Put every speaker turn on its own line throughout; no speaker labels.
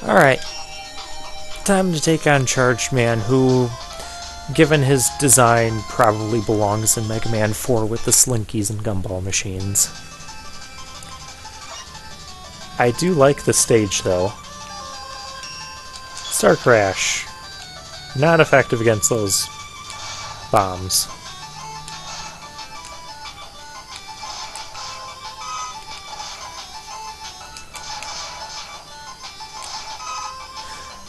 Alright, time to take on Charged Man, who, given his design, probably belongs in Mega Man 4 with the Slinkies and Gumball machines. I do like the stage, though. Star Crash. Not effective against those bombs.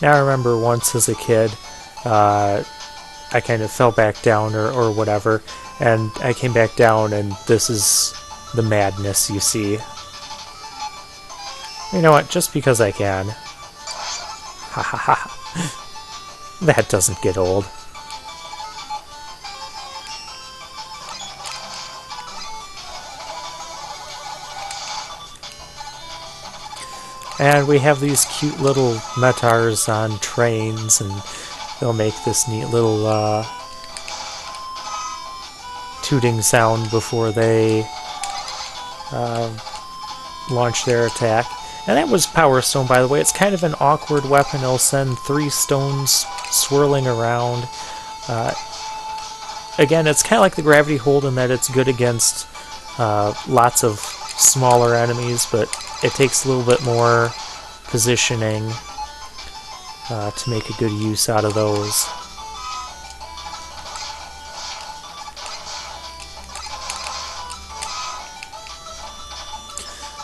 Now I remember once as a kid, I kind of fell back down or whatever, and I came back down and this is the madness you see. You know what, just because I can. Ha ha ha. That doesn't get old. And we have these cute little Metars on trains, and they'll make this neat little tooting sound before they launch their attack. And that was Power Stone, by the way. It's kind of an awkward weapon. It'll send 3 stones swirling around. Again, it's kind of like the Gravity Hold in that it's good against lots of smaller enemies, but it takes a little bit more positioning to make a good use out of those.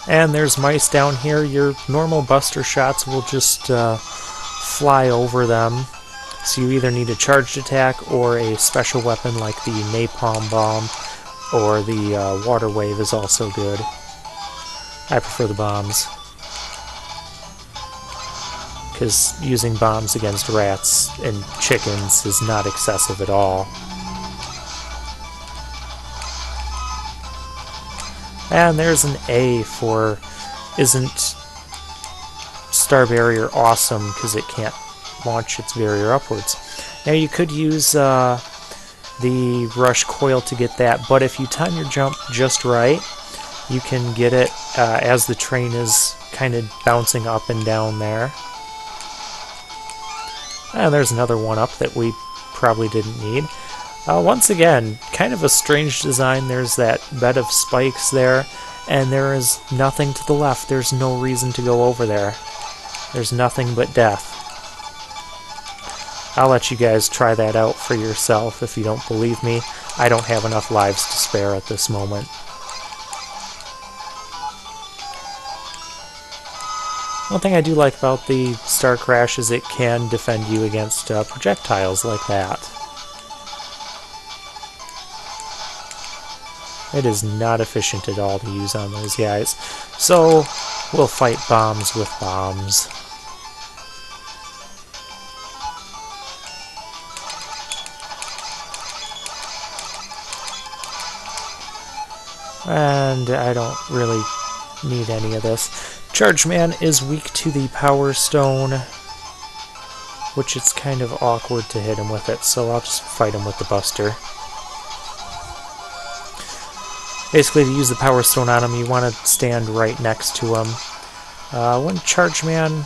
And there's mice down here. Your normal buster shots will just fly over them. So you either need a charged attack or a special weapon like the Napalm Bomb, or the Water Wave is also good. I prefer the bombs, because using bombs against rats and chickens is not excessive at all. And there's an A for isn't Star Barrier awesome because it can't launch its barrier upwards. Now you could use the Rush Coil to get that, but if you time your jump just right, you can get it as the train is kind of bouncing up and down there. And there's another one up that we probably didn't need. Once again, kind of a strange design. There's that bed of spikes there, and there is nothing to the left. There's no reason to go over there. There's nothing but death. I'll let you guys try that out for yourself if you don't believe me. I don't have enough lives to spare at this moment. One thing I do like about the Star Crash is it can defend you against projectiles like that. It is not efficient at all to use on those guys. So, we'll fight bombs with bombs. And I don't really need any of this. Charged Man is weak to the Power Stone, which it's kind of awkward to hit him with it, so I'll just fight him with the Buster. Basically, to use the Power Stone on him, you want to stand right next to him. When Charged Man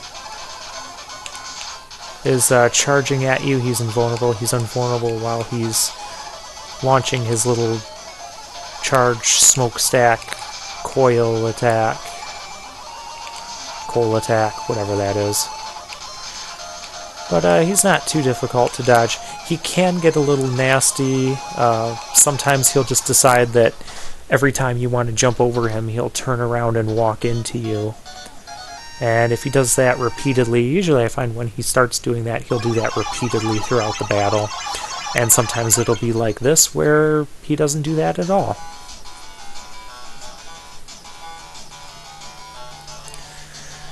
is charging at you, he's invulnerable. He's invulnerable while he's launching his little charge smokestack coil attack. Coal attack, whatever that is. But he's not too difficult to dodge. He can get a little nasty. Sometimes he'll just decide that every time you want to jump over him, he'll turn around and walk into you. And if he does that repeatedly, usually I find when he starts doing that, he'll do that repeatedly throughout the battle. And sometimes it'll be like this, where he doesn't do that at all.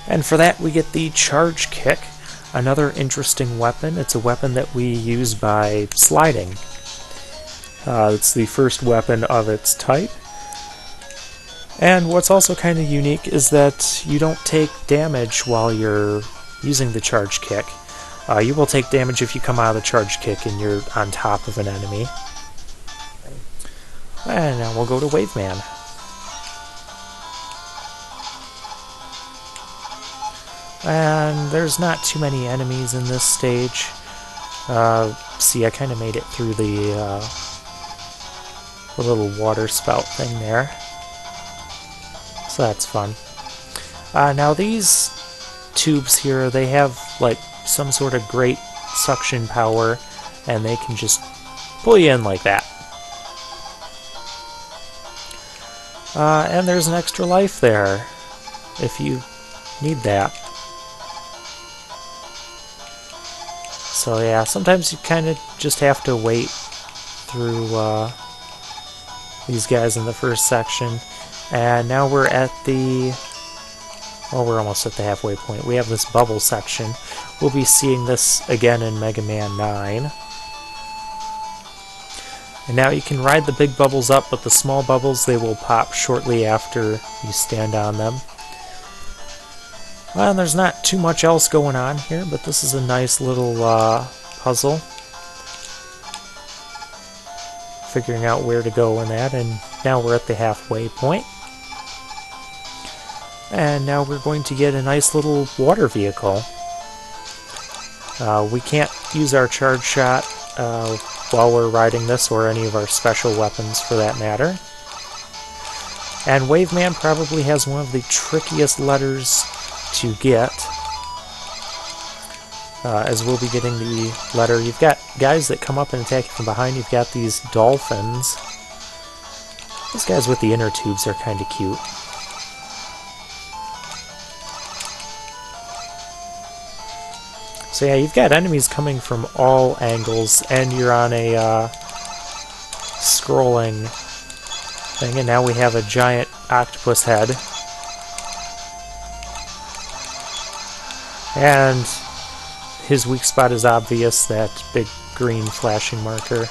And for that, we get the Charge Kick, another interesting weapon. It's a weapon that we use by sliding. It's the first weapon of its type. And what's also kind of unique is that you don't take damage while you're using the Charge Kick. You will take damage if you come out of the Charge Kick and you're on top of an enemy. And now we'll go to Wave Man. And there's not too many enemies in this stage. See, I kind of made it through the little water spout thing there. So that's fun. Now these tubes here, they have like some sort of great suction power, and they can just pull you in like that. And there's an extra life there, if you need that. So yeah, sometimes you kind of just have to wait through these guys in the first section. And now we're at the... well, we're almost at the halfway point. We have this bubble section. We'll be seeing this again in Mega Man 9. And now you can ride the big bubbles up, but the small bubbles, they will pop shortly after you stand on them. Well, there's not too much else going on here, but this is a nice little puzzle. Figuring out where to go in that, and now we're at the halfway point. And now we're going to get a nice little water vehicle. We can't use our charge shot while we're riding this, or any of our special weapons for that matter. And Waveman probably has one of the trickiest letters to get, as we'll be getting the letter. You've got guys that come up and attack you from behind. You've got these dolphins. These guys with the inner tubes are kind of cute. So yeah, you've got enemies coming from all angles, and you're on a scrolling thing, and now we have a giant octopus head. And his weak spot is obvious, that big green flashing marker.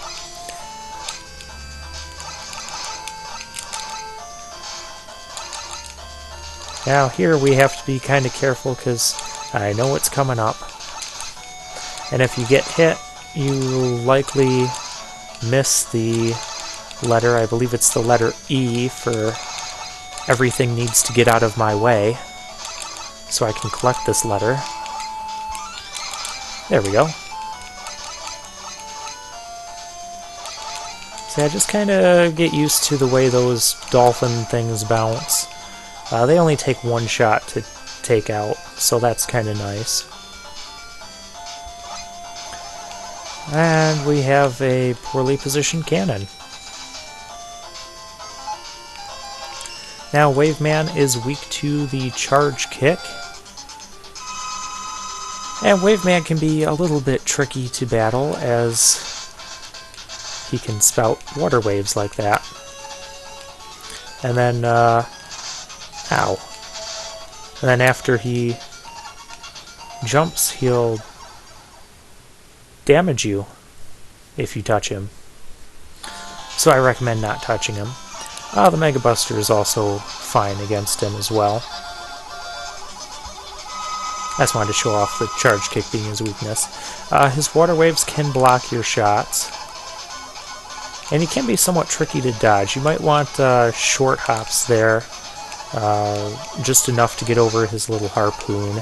Now here we have to be kind of careful, because I know what's coming up. And if you get hit, you likely miss the letter. I believe it's the letter E for everything needs to get out of my way, so I can collect this letter. There we go. See, I just kind of get used to the way those dolphin things bounce. They only take one shot to take out, so that's kind of nice. And we have a poorly positioned cannon. Now Waveman is weak to the charge kick. And Waveman can be a little bit tricky to battle, as he can spout water waves like that. And then, ow. And then after he jumps, he'll damage you if you touch him. So I recommend not touching him. The Mega Buster is also fine against him as well. I just wanted to show off the charge kick being his weakness. His water waves can block your shots, and he can be somewhat tricky to dodge. You might want short hops there, just enough to get over his little harpoon.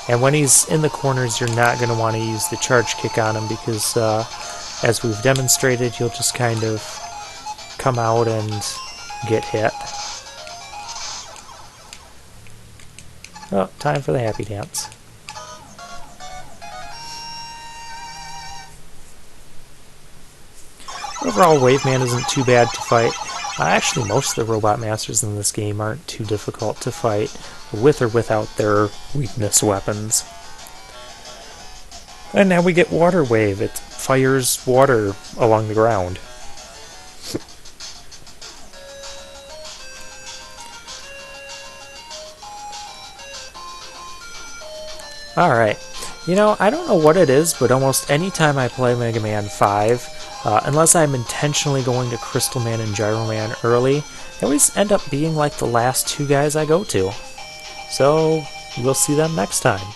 And when he's in the corners, you're not going to want to use the charge kick on him, because as we've demonstrated, you'll just kind of come out and get hit. Oh, time for the happy dance. Overall, Waveman isn't too bad to fight. Actually, most of the Robot Masters in this game aren't too difficult to fight, with or without their weakness weapons. And now we get Water Wave. It fires water along the ground. Alright, you know, I don't know what it is, but almost any time I play Mega Man 5, unless I'm intentionally going to Crystal Man and Gyro Man early, they always end up being like the last two guys I go to. So, we'll see them next time.